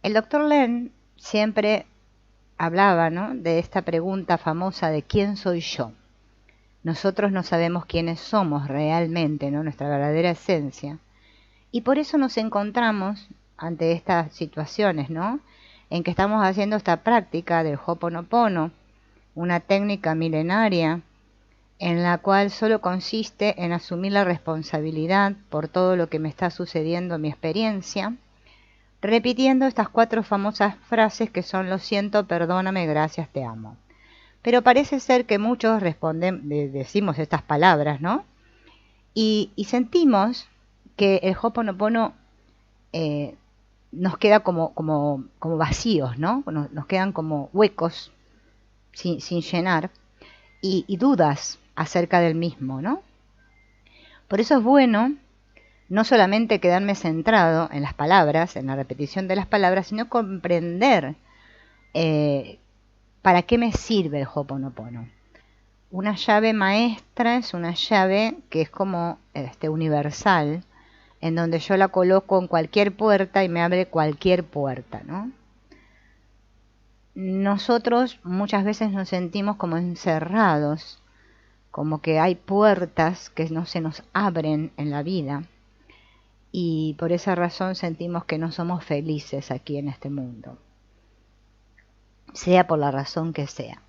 El doctor Len siempre hablaba, ¿no?, de esta pregunta famosa de ¿quién soy yo? Nosotros no sabemos quiénes somos realmente, ¿no?, nuestra verdadera esencia. Y por eso nos encontramos ante estas situaciones, ¿no?, en que estamos haciendo esta práctica del Ho'oponopono, una técnica milenaria en la cual solo consiste en asumir la responsabilidad por todo lo que me está sucediendo en mi experiencia, repitiendo estas 4 famosas frases que son: lo siento, perdóname, gracias, te amo. Pero parece ser que muchos decimos estas palabras, ¿no? Y sentimos que el Ho'oponopono nos queda como vacíos, ¿no? Nos quedan como huecos sin llenar y dudas acerca del mismo, ¿no? Por eso es bueno no solamente quedarme centrado en las palabras, en la repetición de las palabras, sino comprender para qué me sirve el Ho'oponopono. Una llave maestra es una llave que es como universal, en donde yo la coloco en cualquier puerta y me abre cualquier puerta, ¿no? Nosotros muchas veces nos sentimos como encerrados, como que hay puertas que no se nos abren en la vida, y por esa razón sentimos que no somos felices aquí en este mundo, sea por la razón que sea.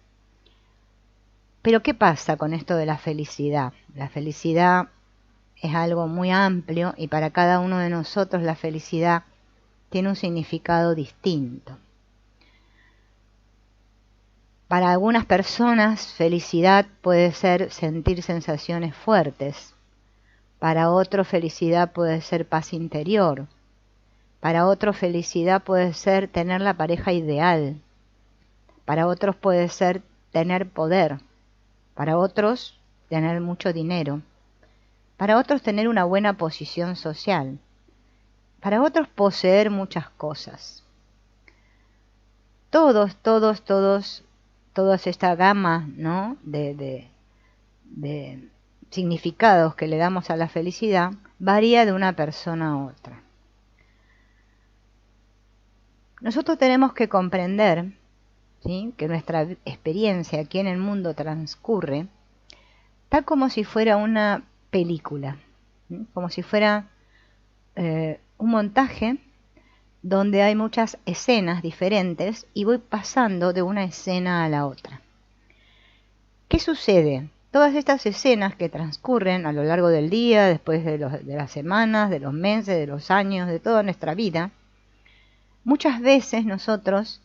Pero ¿qué pasa con esto de la felicidad? La felicidad es algo muy amplio y para cada uno de nosotros la felicidad tiene un significado distinto. Para algunas personas felicidad puede ser sentir sensaciones fuertes. Para otros felicidad puede ser paz interior. Para otros felicidad puede ser tener la pareja ideal. Para otros puede ser tener poder. Para otros tener mucho dinero. Para otros tener una buena posición social. Para otros poseer muchas cosas. Toda esta gama, ¿no?, de significados que le damos a la felicidad varía de una persona a otra. Nosotros tenemos que comprender, ¿sí?, que nuestra experiencia aquí en el mundo transcurre tal como si fuera una película, ¿sí?, como si fuera un montaje donde hay muchas escenas diferentes y voy pasando de una escena a la otra. ¿Qué sucede? Todas estas escenas que transcurren a lo largo del día, después de las semanas, de los meses, de los años, de toda nuestra vida, muchas veces nosotros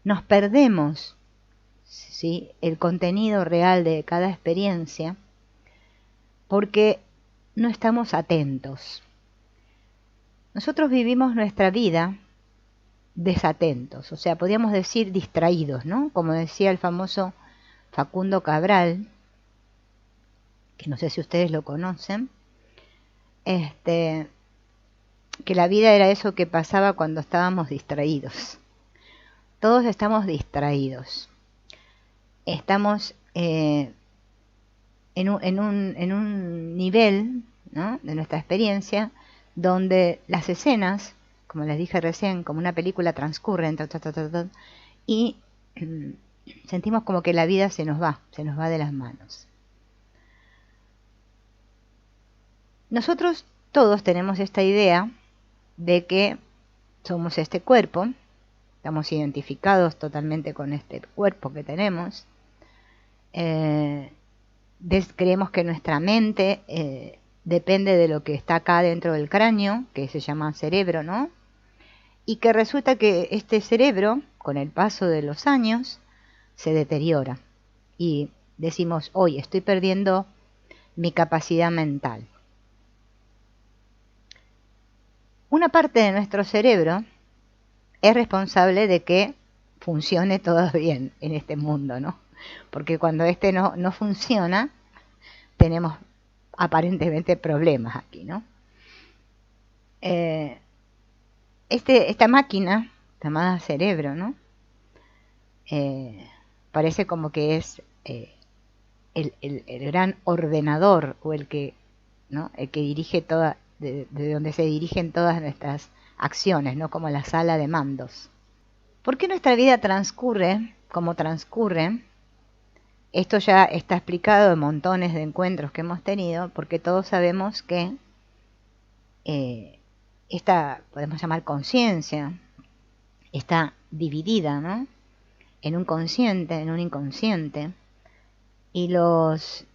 nos perdemos, ¿sí?, el contenido real de cada experiencia porque no estamos atentos. Nosotros vivimos nuestra vida desatentos, o sea, podríamos decir distraídos, ¿no? Como decía el famoso Facundo Cabral, que no sé si ustedes lo conocen, que la vida era eso que pasaba cuando estábamos distraídos. Todos estamos distraídos. Estamos en un nivel, ¿no?, de nuestra experiencia donde las escenas, como les dije recién, como una película transcurren y sentimos como que la vida se nos va de las manos. Nosotros todos tenemos esta idea de que somos este cuerpo, estamos identificados totalmente con este cuerpo que tenemos, creemos que nuestra mente depende de lo que está acá dentro del cráneo, que se llama cerebro, ¿no? Y que resulta que este cerebro, con el paso de los años, se deteriora. Y decimos, hoy estoy perdiendo mi capacidad mental. Una parte de nuestro cerebro es responsable de que funcione todo bien en este mundo, ¿no? Porque cuando no funciona, tenemos aparentemente problemas aquí, ¿no? Esta máquina llamada cerebro, ¿no?, parece como que es el gran ordenador o el que, ¿no?, el que dirige de donde se dirigen todas nuestras acciones, no como la sala de mandos. ¿Por qué nuestra vida transcurre como transcurre? Esto ya está explicado en montones de encuentros que hemos tenido, porque todos sabemos que esta, podemos llamar conciencia, está dividida, ¿no?, en un consciente, en un inconsciente, y los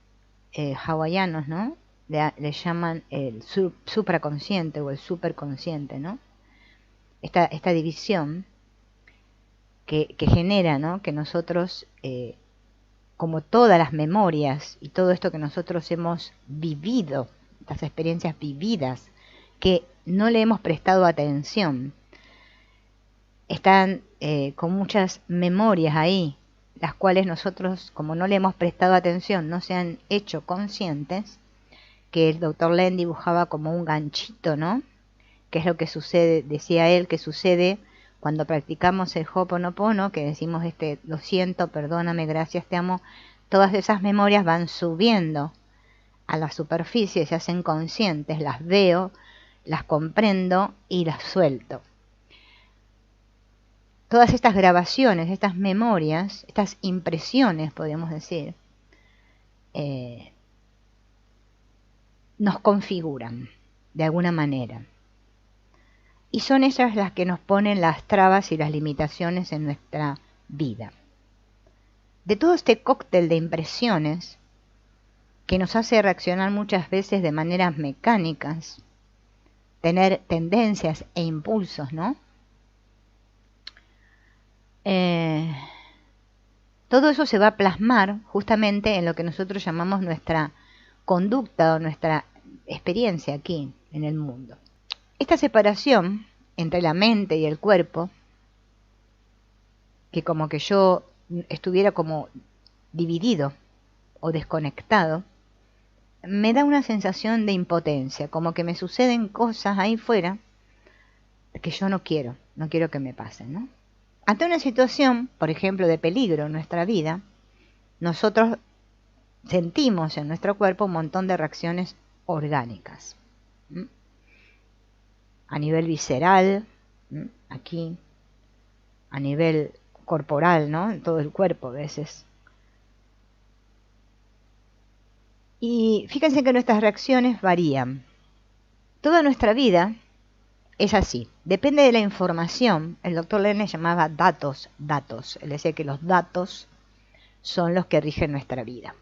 hawaianos, ¿no?, le llaman el supraconsciente o el superconsciente, ¿no? Esta división que genera, ¿no?, que nosotros, como todas las memorias y todo esto que nosotros hemos vivido, estas experiencias vividas, que no le hemos prestado atención, están con muchas memorias ahí, las cuales nosotros, como no le hemos prestado atención, no se han hecho conscientes, que el doctor Len dibujaba como un ganchito, ¿no? Que es lo que sucede, decía él, que sucede cuando practicamos el Ho'oponopono, que decimos lo siento, perdóname, gracias, te amo. Todas esas memorias van subiendo a la superficie, se hacen conscientes, las veo, las comprendo y las suelto. Todas estas grabaciones, estas memorias, estas impresiones, podríamos decir, nos configuran de alguna manera. Y son ellas las que nos ponen las trabas y las limitaciones en nuestra vida. De todo este cóctel de impresiones que nos hace reaccionar muchas veces de maneras mecánicas, tener tendencias e impulsos, ¿no? Todo eso se va a plasmar justamente en lo que nosotros llamamos nuestra conducta o nuestra experiencia aquí en el mundo. Esta separación entre la mente y el cuerpo, que como que yo estuviera como dividido o desconectado, me da una sensación de impotencia, como que me suceden cosas ahí fuera que yo no quiero que me pasen, ¿no? Ante una situación, por ejemplo, de peligro en nuestra vida, nosotros sentimos en nuestro cuerpo un montón de reacciones orgánicas. A nivel visceral, aquí, a nivel corporal, ¿no? En todo el cuerpo a veces. Y fíjense que nuestras reacciones varían. Toda nuestra vida es así. Depende de la información. El doctor Len llamaba datos. Él decía que los datos son los que rigen nuestra vida.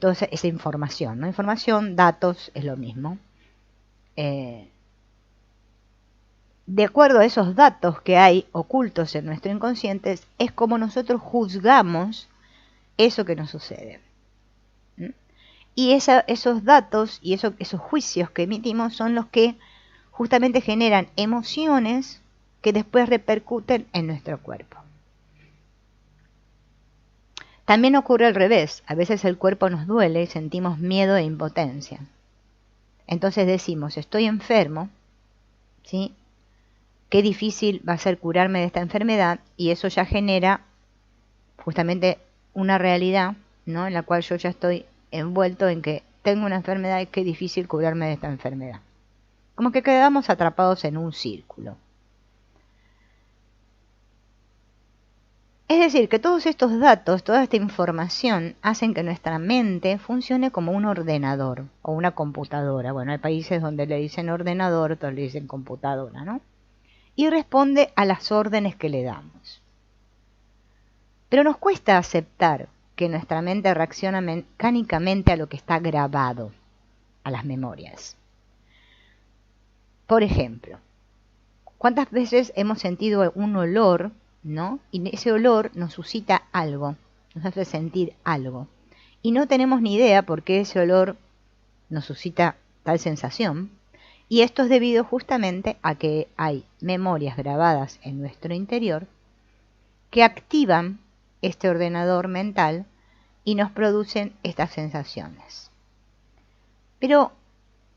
Toda esa información, ¿no? Información, datos, es lo mismo. De acuerdo a esos datos que hay ocultos en nuestro inconsciente, es como nosotros juzgamos eso que nos sucede. Y esos datos y esos juicios que emitimos son los que justamente generan emociones que después repercuten en nuestro cuerpo. También ocurre al revés. A veces el cuerpo nos duele y sentimos miedo e impotencia. Entonces decimos, estoy enfermo, ¿sí? Qué difícil va a ser curarme de esta enfermedad, y eso ya genera justamente una realidad, ¿no?, en la cual yo ya estoy envuelto en que tengo una enfermedad y qué difícil curarme de esta enfermedad. Como que quedamos atrapados en un círculo. Es decir, que todos estos datos, toda esta información, hacen que nuestra mente funcione como un ordenador o una computadora. Bueno, hay países donde le dicen ordenador, otros le dicen computadora, ¿no? Y responde a las órdenes que le damos. Pero nos cuesta aceptar que nuestra mente reacciona mecánicamente a lo que está grabado, a las memorias. Por ejemplo, ¿cuántas veces hemos sentido un olor, ¿no? Y ese olor nos suscita algo, nos hace sentir algo. Y no tenemos ni idea por qué ese olor nos suscita tal sensación. Y esto es debido justamente a que hay memorias grabadas en nuestro interior que activan este ordenador mental y nos producen estas sensaciones. Pero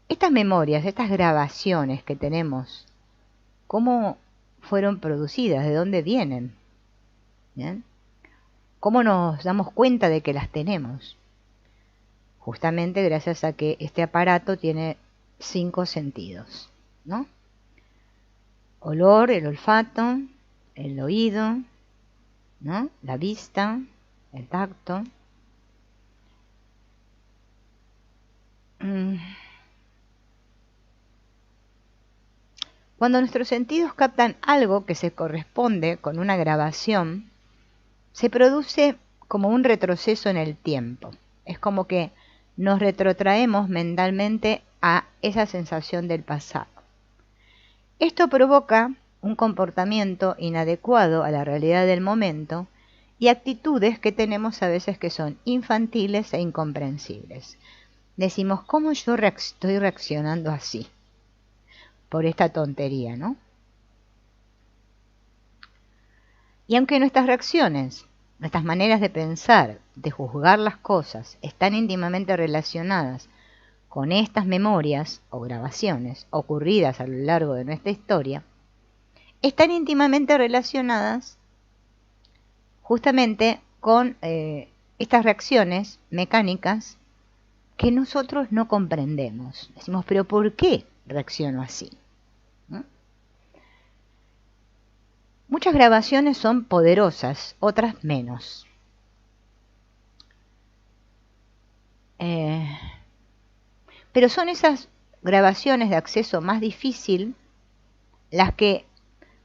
estas memorias, estas grabaciones que tenemos, ¿cómo fueron producidas? ¿De dónde vienen? ¿Bien? ¿Cómo nos damos cuenta de que las tenemos? Justamente gracias a que este aparato tiene 5 sentidos, ¿no? olor, el olfato, el oído, ¿no? La vista, el tacto. Cuando nuestros sentidos captan algo que se corresponde con una grabación, se produce como un retroceso en el tiempo. Es como que nos retrotraemos mentalmente a esa sensación del pasado. Esto provoca un comportamiento inadecuado a la realidad del momento y actitudes que tenemos a veces que son infantiles e incomprensibles. Decimos, ¿cómo yo estoy reaccionando así? Por esta tontería, ¿no? Y aunque nuestras reacciones, nuestras maneras de pensar, de juzgar las cosas, están íntimamente relacionadas con estas memorias o grabaciones ocurridas a lo largo de nuestra historia, están íntimamente relacionadas justamente con estas reacciones mecánicas que nosotros no comprendemos. Decimos, pero ¿por qué reacciono así? Muchas grabaciones son poderosas, otras menos. Pero son esas grabaciones de acceso más difícil las que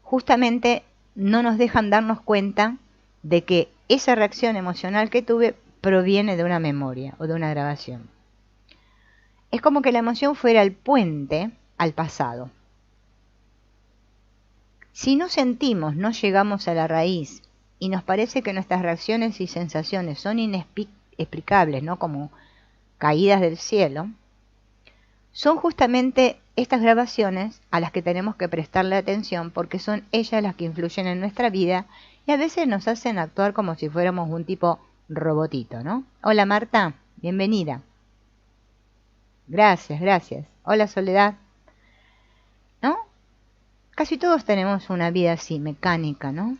justamente no nos dejan darnos cuenta de que esa reacción emocional que tuve proviene de una memoria o de una grabación. Es como que la emoción fuera el puente al pasado. Si no sentimos, no llegamos a la raíz y nos parece que nuestras reacciones y sensaciones son inexplicables, ¿no? Como caídas del cielo, son justamente estas grabaciones a las que tenemos que prestarle atención porque son ellas las que influyen en nuestra vida y a veces nos hacen actuar como si fuéramos un tipo robotito, ¿no? Hola Marta, bienvenida. Gracias, gracias. Hola Soledad. ¿No? Casi todos tenemos una vida así, mecánica, ¿no?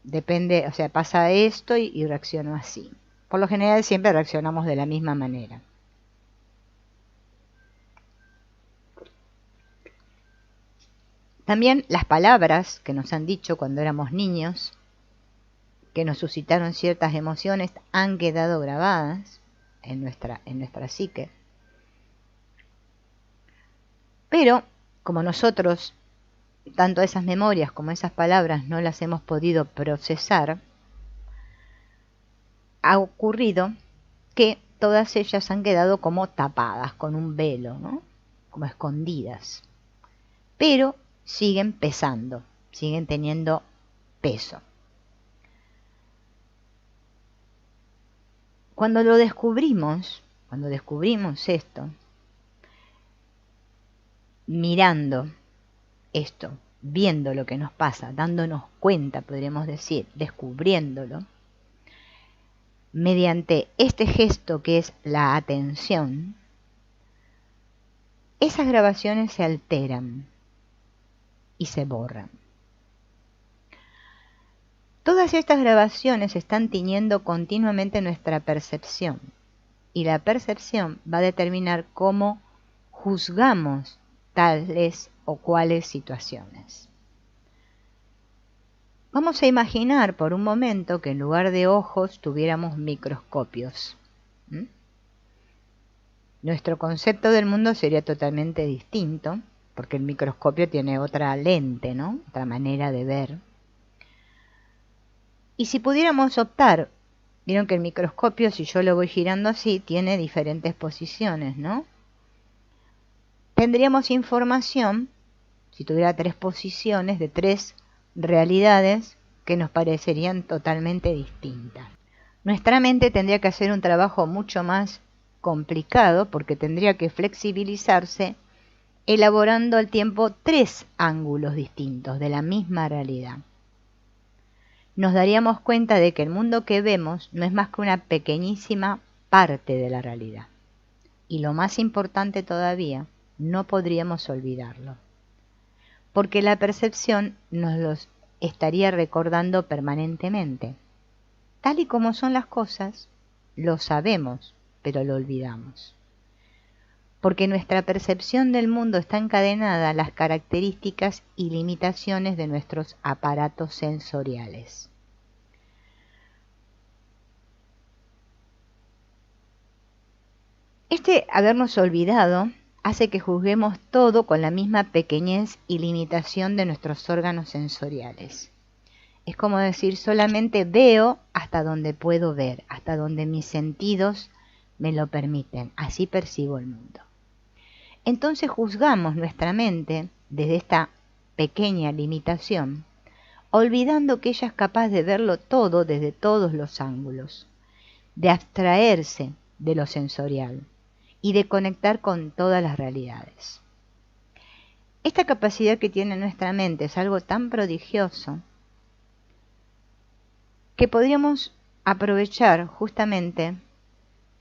Depende, o sea, pasa esto y reacciono así. Por lo general siempre reaccionamos de la misma manera. También las palabras que nos han dicho cuando éramos niños, que nos suscitaron ciertas emociones, han quedado grabadas en nuestra psique. Pero, como nosotros, tanto esas memorias como esas palabras no las hemos podido procesar, ha ocurrido que todas ellas han quedado como tapadas con un velo, ¿no? Como escondidas. Pero siguen pesando, siguen teniendo peso. Cuando descubrimos esto, mirando esto, viendo lo que nos pasa, dándonos cuenta, podríamos decir, descubriéndolo, mediante este gesto que es la atención, esas grabaciones se alteran y se borran. Todas estas grabaciones están tiñendo continuamente nuestra percepción y la percepción va a determinar cómo juzgamos tales o cuales situaciones. Vamos a imaginar por un momento que en lugar de ojos tuviéramos microscopios. Nuestro concepto del mundo sería totalmente distinto, porque el microscopio tiene otra lente, ¿no? Otra manera de ver. Y si pudiéramos optar, vieron que el microscopio, si yo lo voy girando así, tiene diferentes posiciones, ¿no? Tendríamos información, si tuviera 3 posiciones, de 3 realidades que nos parecerían totalmente distintas. Nuestra mente tendría que hacer un trabajo mucho más complicado porque tendría que flexibilizarse elaborando al tiempo 3 ángulos distintos de la misma realidad. Nos daríamos cuenta de que el mundo que vemos no es más que una pequeñísima parte de la realidad. Y lo más importante todavía, no podríamos olvidarlo. Porque la percepción nos los estaría recordando permanentemente. Tal y como son las cosas, lo sabemos, pero lo olvidamos. porque nuestra percepción del mundo está encadenada a las características y limitaciones de nuestros aparatos sensoriales. Este habernos olvidado hace que juzguemos todo con la misma pequeñez y limitación de nuestros órganos sensoriales. Es como decir, solamente veo hasta donde puedo ver, hasta donde mis sentidos me lo permiten, así percibo el mundo. Entonces juzgamos nuestra mente desde esta pequeña limitación, olvidando que ella es capaz de verlo todo desde todos los ángulos, de abstraerse de lo sensorial y de conectar con todas las realidades. Esta capacidad que tiene nuestra mente es algo tan prodigioso que podríamos aprovechar justamente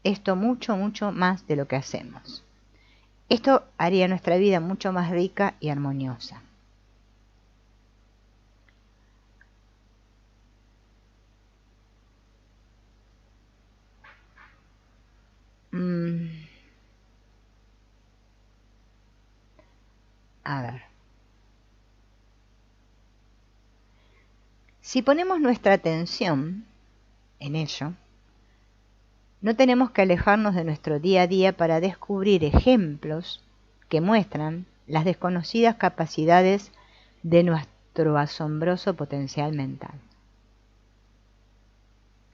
esto mucho más de lo que hacemos. Esto haría nuestra vida mucho más rica y armoniosa. A ver. Si ponemos nuestra atención en ello, no tenemos que alejarnos de nuestro día a día para descubrir ejemplos que muestran las desconocidas capacidades de nuestro asombroso potencial mental.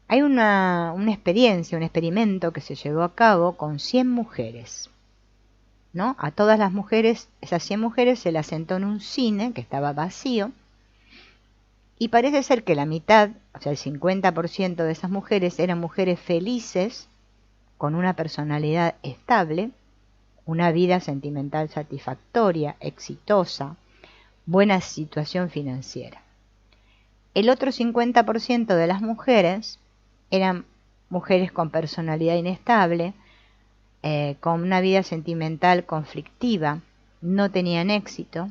Hay una experiencia, un experimento que se llevó a cabo con 100 mujeres, ¿no? A todas las mujeres, esas 100 mujeres se las sentó en un cine que estaba vacío, y parece ser que la mitad, o sea el 50% de esas mujeres eran mujeres felices, con una personalidad estable, una vida sentimental satisfactoria, exitosa, buena situación financiera. El otro 50% de las mujeres eran mujeres con personalidad inestable, con una vida sentimental conflictiva, no tenían éxito,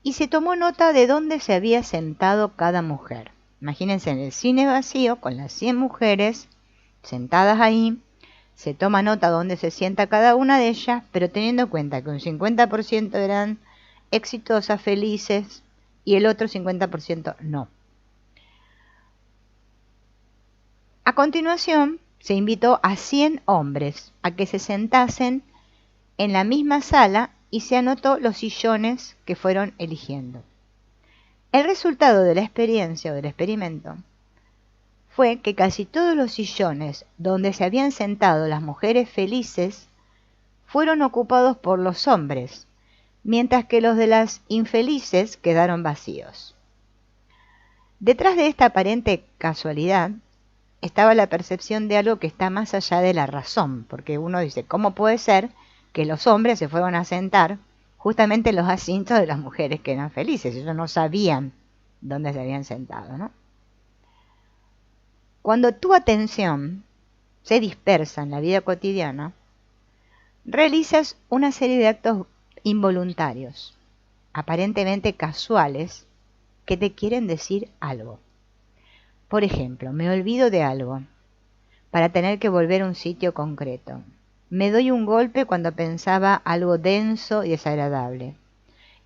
y se tomó nota de dónde se había sentado cada mujer. Imagínense en el cine vacío, con las 100 mujeres sentadas ahí, se toma nota dónde se sienta cada una de ellas, pero teniendo en cuenta que un 50% eran exitosas, felices, y el otro 50% no. A continuación, se invitó a 100 hombres a que se sentasen en la misma sala y se anotó los sillones que fueron eligiendo. El resultado de la experiencia o del experimento fue que casi todos los sillones donde se habían sentado las mujeres felices fueron ocupados por los hombres, mientras que los de las infelices quedaron vacíos. Detrás de esta aparente casualidad estaba la percepción de algo que está más allá de la razón, porque uno dice, ¿cómo puede ser que los hombres se fueron a sentar justamente en los asientos de las mujeres que eran felices? Ellos no sabían dónde se habían sentado, ¿no? Cuando tu atención se dispersa en la vida cotidiana, realizas una serie de actos involuntarios, aparentemente casuales, que te quieren decir algo. Por ejemplo, me olvido de algo para tener que volver a un sitio concreto. Me doy un golpe cuando pensaba algo denso y desagradable.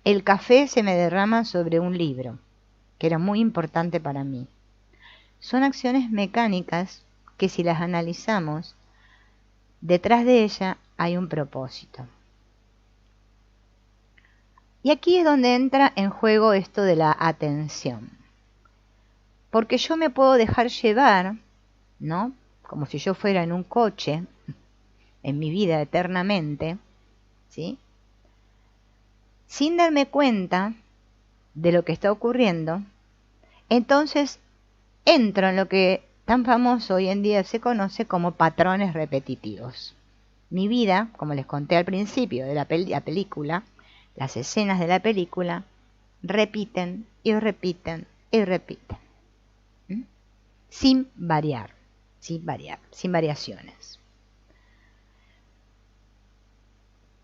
El café se me derrama sobre un libro, que era muy importante para mí. Son acciones mecánicas que, si las analizamos, detrás de ella hay un propósito. Y aquí es donde entra en juego esto de la atención. Porque yo me puedo dejar llevar, ¿no? Como si yo fuera en un coche, en mi vida eternamente, ¿sí? Sin darme cuenta de lo que está ocurriendo, entonces entro en lo que tan famoso hoy en día se conoce como patrones repetitivos. Mi vida, como les conté al principio de la película, las escenas de la película repiten y repiten y repiten. Sin variar, sin variaciones.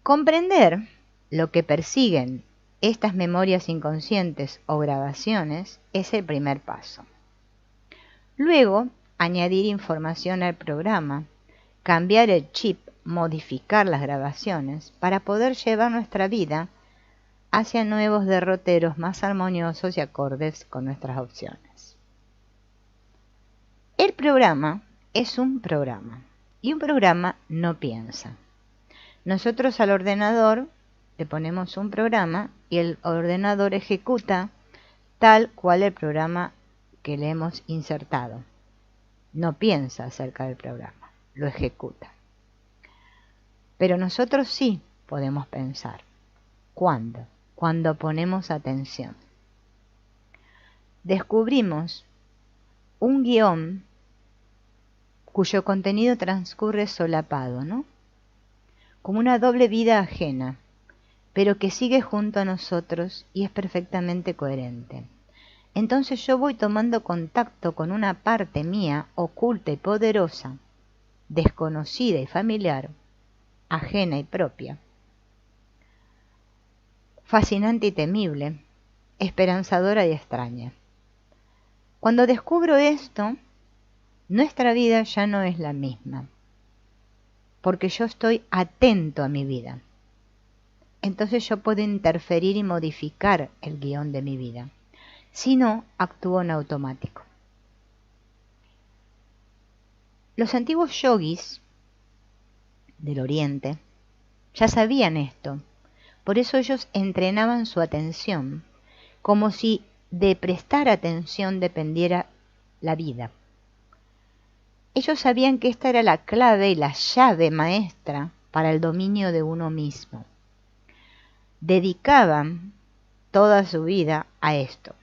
Comprender lo que persiguen estas memorias inconscientes o grabaciones es el primer paso. Luego, añadir información al programa, cambiar el chip modificar las grabaciones para poder llevar nuestra vida hacia nuevos derroteros más armoniosos y acordes con nuestras opciones. El programa es un programa y un programa no piensa. Nosotros al ordenador le ponemos un programa y el ordenador ejecuta tal cual el programa que le hemos insertado. No piensa acerca del programa, lo ejecuta. Pero nosotros sí podemos pensar. ¿Cuándo? Cuando ponemos atención. Descubrimos un guión cuyo contenido transcurre solapado, ¿no? Como una doble vida ajena, pero que sigue junto a nosotros y es perfectamente coherente. Entonces yo voy tomando contacto con una parte mía oculta y poderosa, desconocida y familiar, ajena y propia, fascinante y temible, esperanzadora y extraña. Cuando descubro esto, nuestra vida ya no es la misma, porque yo estoy atento a mi vida. Entonces yo puedo interferir y modificar el guión de mi vida. Si no, actúo en automático. Los antiguos yogis del Oriente ya sabían esto. Por eso ellos entrenaban su atención, como si de prestar atención dependiera la vida. Ellos sabían que esta era la clave y la llave maestra para el dominio de uno mismo. Dedicaban toda su vida a esto.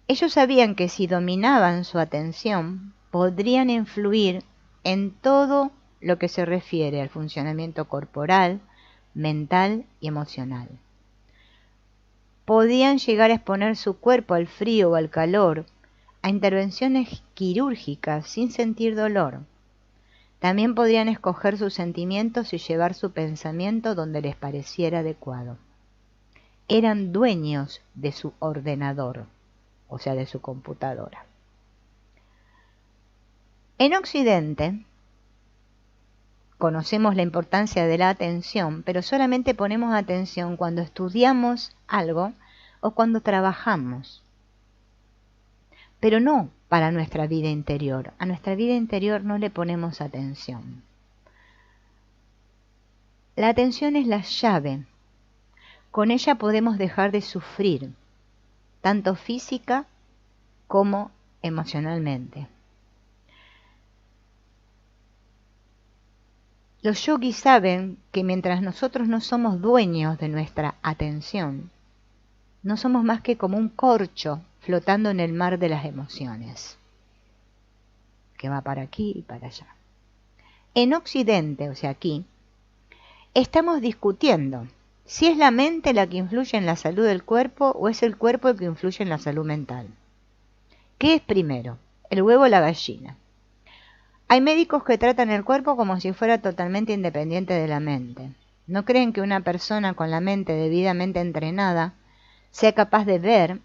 Ellos sabían que si dominaban su atención, podrían influir en todo lo que se refiere al funcionamiento corporal, mental y emocional. Podían llegar a exponer su cuerpo al frío o al calor, a intervenciones quirúrgicas sin sentir dolor. También podrían escoger sus sentimientos y llevar su pensamiento donde les pareciera adecuado. Eran dueños de su ordenador, o sea, de su computadora. En Occidente, conocemos la importancia de la atención, pero solamente ponemos atención cuando estudiamos algo o cuando trabajamos. Pero no para nuestra vida interior. A nuestra vida interior no le ponemos atención. La atención es la llave. Con ella podemos dejar de sufrir, tanto física como emocionalmente. Los yogis saben que mientras nosotros no somos dueños de nuestra atención, no somos más que como un corcho flotando en el mar de las emociones, que va para aquí y para allá. En Occidente, o sea aquí, estamos discutiendo si es la mente la que influye en la salud del cuerpo o es el cuerpo el que influye en la salud mental. ¿Qué es primero, el huevo o la gallina? Hay médicos que tratan el cuerpo como si fuera totalmente independiente de la mente. No creen que una persona con la mente debidamente entrenada sea capaz de ver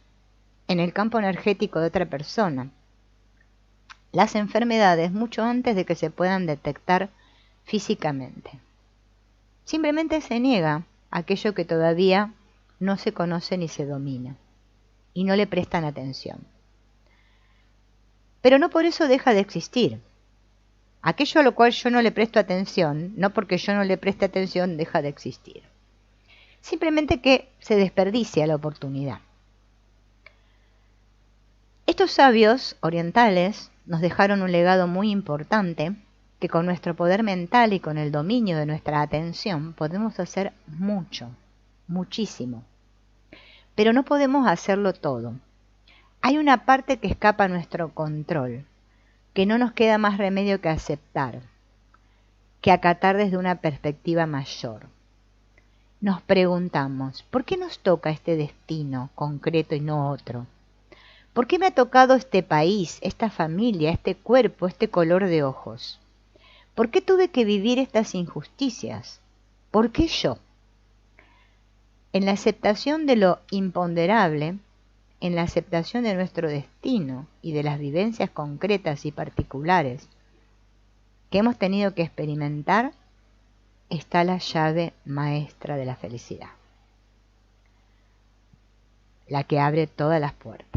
en el campo energético de otra persona las enfermedades mucho antes de que se puedan detectar físicamente. Simplemente se niega aquello que todavía no se conoce ni se domina y no le prestan atención. Pero no por eso deja de existir. Aquello a lo cual yo no le presto atención, no porque yo no le preste atención, deja de existir. Simplemente que se desperdicia la oportunidad. Estos sabios orientales nos dejaron un legado muy importante, que con nuestro poder mental y con el dominio de nuestra atención podemos hacer mucho, muchísimo. Pero no podemos hacerlo todo. Hay una parte que escapa a nuestro control, que no nos queda más remedio que aceptar, que acatar desde una perspectiva mayor. Nos preguntamos, ¿por qué nos toca este destino concreto y no otro? ¿Por qué me ha tocado este país, esta familia, este cuerpo, este color de ojos? ¿Por qué tuve que vivir estas injusticias? ¿Por qué yo? En la aceptación de lo imponderable, en la aceptación de nuestro destino y de las vivencias concretas y particulares, que hemos tenido que experimentar, está la llave maestra de la felicidad, la que abre todas las puertas.